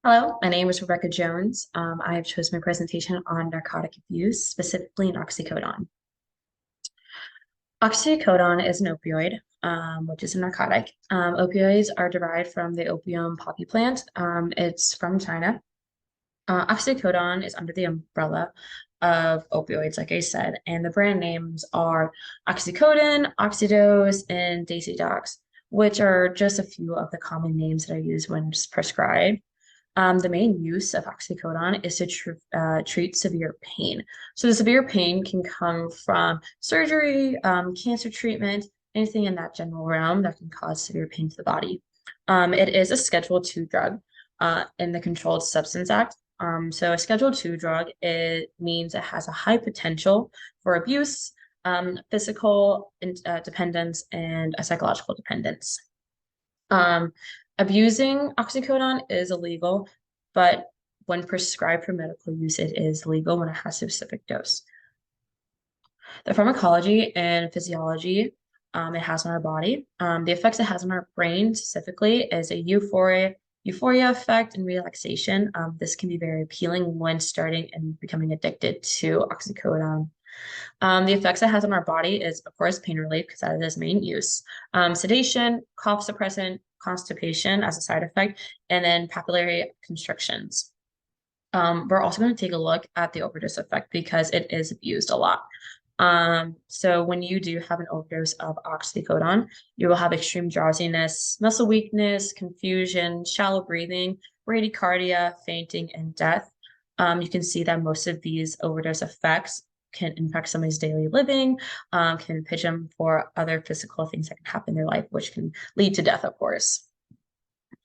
Hello, my name is Rebecca Jones. I have chosen my presentation on narcotic abuse, specifically in oxycodone. Oxycodone is an opioid, which is a narcotic. Opioids are derived from the opium poppy plant. It's from China. Oxycodone is under the umbrella of opioids, like I said, and the brand names are Oxycodone, Oxydose, and Daisy Dox, which are just a few of the common names that are used when prescribed. The main use of oxycodone is to treat severe pain. So the severe pain can come from surgery, cancer treatment, anything in that general realm that can cause severe pain to the body. It is a Schedule II drug in the Controlled Substance Act. So a Schedule II drug, it means it has a high potential for abuse, physical dependence, and a psychological dependence. Um, Abusing oxycodone is illegal, but when prescribed for medical use, it is legal when it has a specific dose. The pharmacology and physiology it has on our body, the effects it has on our brain specifically is a euphoria effect and relaxation. This can be very appealing when starting and becoming addicted to oxycodone. The effects it has on our body is, of course, pain relief because that is its main use, sedation, cough suppressant, constipation as a side effect, and then papillary constrictions. We're also going to take a look at the overdose effect because it is abused a lot. So when you do have an overdose of oxycodone, you will have extreme drowsiness, muscle weakness, confusion, shallow breathing, bradycardia, fainting, and death. You can see that most of these overdose effects can impact somebody's daily living, can pitch them for other physical things that can happen in their life, which can lead to death, of course.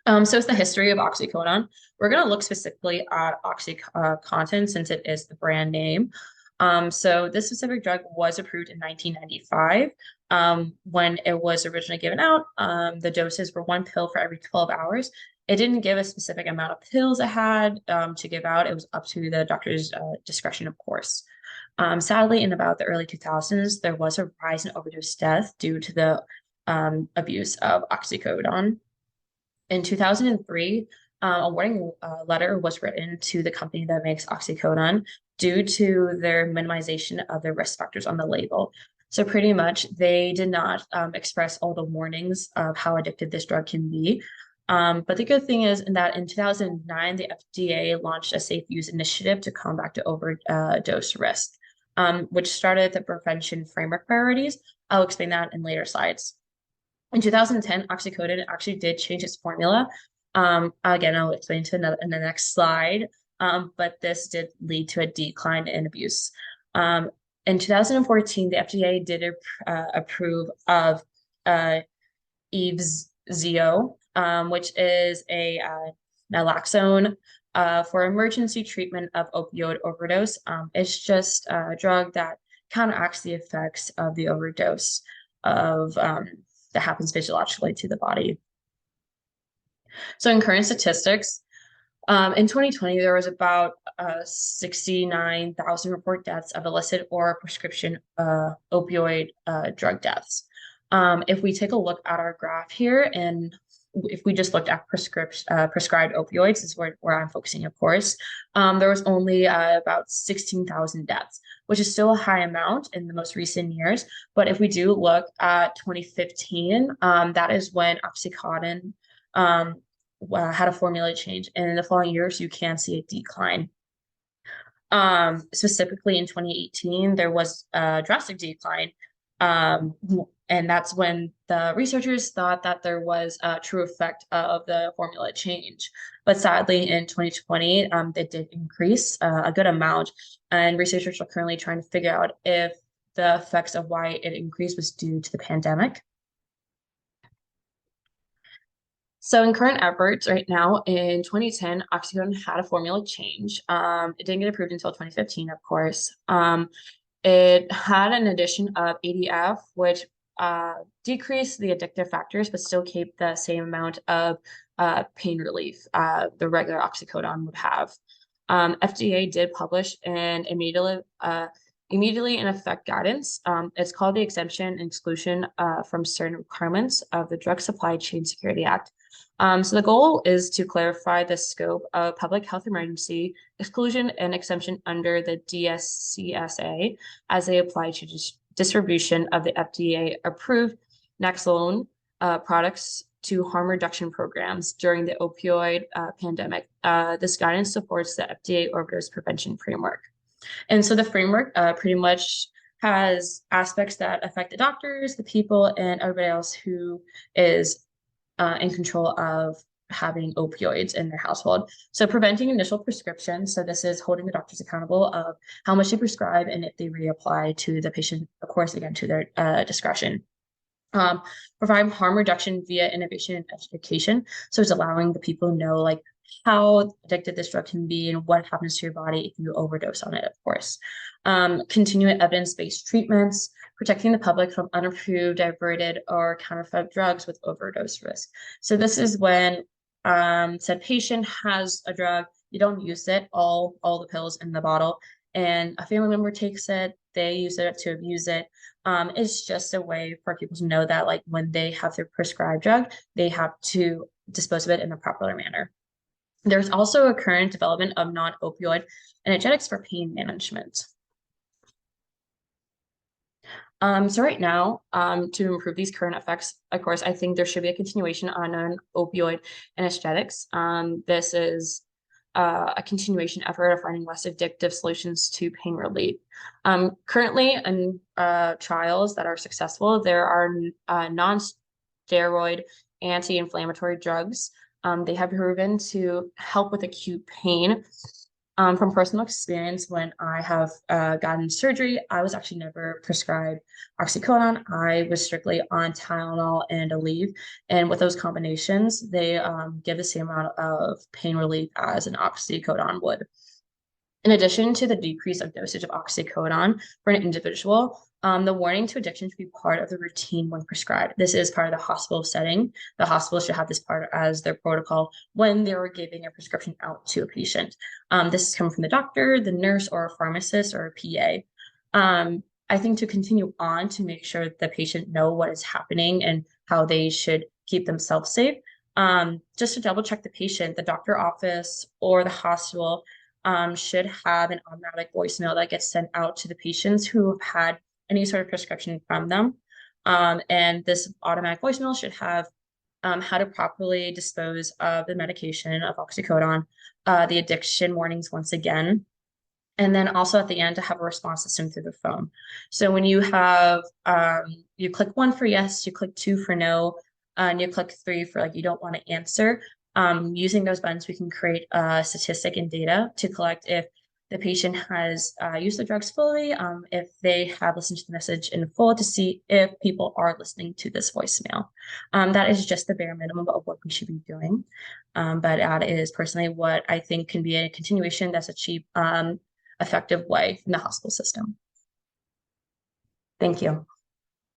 So it's the history of oxycodone. We're going to look specifically at Oxycontin since it is the brand name. So this specific drug was approved in 1995. When it was originally given out, the doses were one pill for every 12 hours. It didn't give a specific amount of pills it had to give out. It was up to the doctor's discretion, of course. Sadly, in about the early 2000s, there was a rise in overdose death due to the abuse of oxycodone. In 2003, a warning letter was written to the company that makes oxycodone due to their minimization of the risk factors on the label. So pretty much they did not express all the warnings of how addictive this drug can be. But the good thing is that in 2009, the FDA launched a safe use initiative to combat the overdose risk, which started the prevention framework priorities. I'll explain that in later slides. In 2010, Oxycodone actually did change its formula. Again, I'll explain to another in the next slide. But this did lead to a decline in abuse. In 2014, the FDA did approve of Evzio, which is a naloxone for emergency treatment of opioid overdose. It's just a drug that counteracts the effects of the overdose of that happens physiologically to the body. So in current statistics, in 2020, there was about 69,000 report deaths of illicit or prescription opioid drug deaths. If we take a look at our graph here, and if we just looked at prescribed opioids, is where I'm focusing, of course, there was only about 16,000 deaths, which is still a high amount in the most recent years. But if we do look at 2015, that is when Oxycontin had a formula change. And in the following years, you can see a decline. Specifically in 2018, there was a drastic decline. And that's when the researchers thought that there was a true effect of the formula change. But sadly, in 2020, it did increase a good amount. And researchers are currently trying to figure out if the effects of why it increased was due to the pandemic. So in current efforts right now, in 2010, Oxycodone had a formula change. It didn't get approved until 2015, of course. It had an addition of ADF, which decreased the addictive factors, but still kept the same amount of pain relief the regular oxycodone would have. FDA did publish an immediately in effect guidance. It's called the Exemption and Exclusion from Certain Requirements of the Drug Supply Chain Security Act. So the goal is to clarify the scope of public health emergency exclusion and exemption under the DSCSA as they apply to distribution of the FDA-approved Naloxone products to harm reduction programs during the opioid pandemic. This guidance supports the FDA overdose prevention framework. And so the framework pretty much has aspects that affect the doctors, the people, and everybody else who is in control of having opioids in their household. So preventing initial prescription. So this is holding the doctors accountable of how much they prescribe and if they reapply to the patient, of course, again, to their discretion. Um, Provide harm reduction via innovation and education. So it's allowing the people to know like how addictive this drug can be and what happens to your body if you overdose on it, of course. Continuing evidence-based treatments, protecting the public from unapproved, diverted, or counterfeit drugs with overdose risk. So this is when said patient has a drug, you don't use it, all the pills in the bottle, and a family member takes it, they use it to abuse it. It's just a way for people to know that like when they have their prescribed drug, they have to dispose of it in a proper manner. There's also a current development of non-opioid analgesics for pain management. So right now, to improve these current effects, of course, I think there should be a continuation on non-opioid anesthetics. This is a continuation effort of finding less addictive solutions to pain relief. Currently, in trials that are successful, there are non-steroid anti-inflammatory drugs. They have proven to help with acute pain. From personal experience, when I have gotten surgery, I was actually never prescribed oxycodone. I was strictly on Tylenol and Aleve. And with those combinations, they give the same amount of pain relief as an oxycodone would. In addition to the decrease of dosage of oxycodone for an individual, the warning to addiction should be part of the routine when prescribed. This is part of the hospital setting. The hospital should have this part as their protocol when they're giving a prescription out to a patient. This is coming from the doctor, the nurse, or a pharmacist, or a PA. I think to continue on to make sure the patient know what is happening and how they should keep themselves safe. Just to double check the patient, the doctor office or the hospital should have an automatic voicemail that gets sent out to the patients who have had any sort of prescription from them. And this automatic voicemail should have how to properly dispose of the medication of oxycodone, the addiction warnings once again, and then also at the end to have a response system through the phone. So when you have, you click 1 for yes, you click 2 for no, and you click 3 for like you don't want to answer. Using those buttons, we can create a statistic and data to collect if the patient has used the drugs fully, if they have listened to the message in full to see if people are listening to this voicemail. That is just the bare minimum of what we should be doing. But that is personally what I think can be a continuation that's a cheap, effective way in the hospital system. Thank you.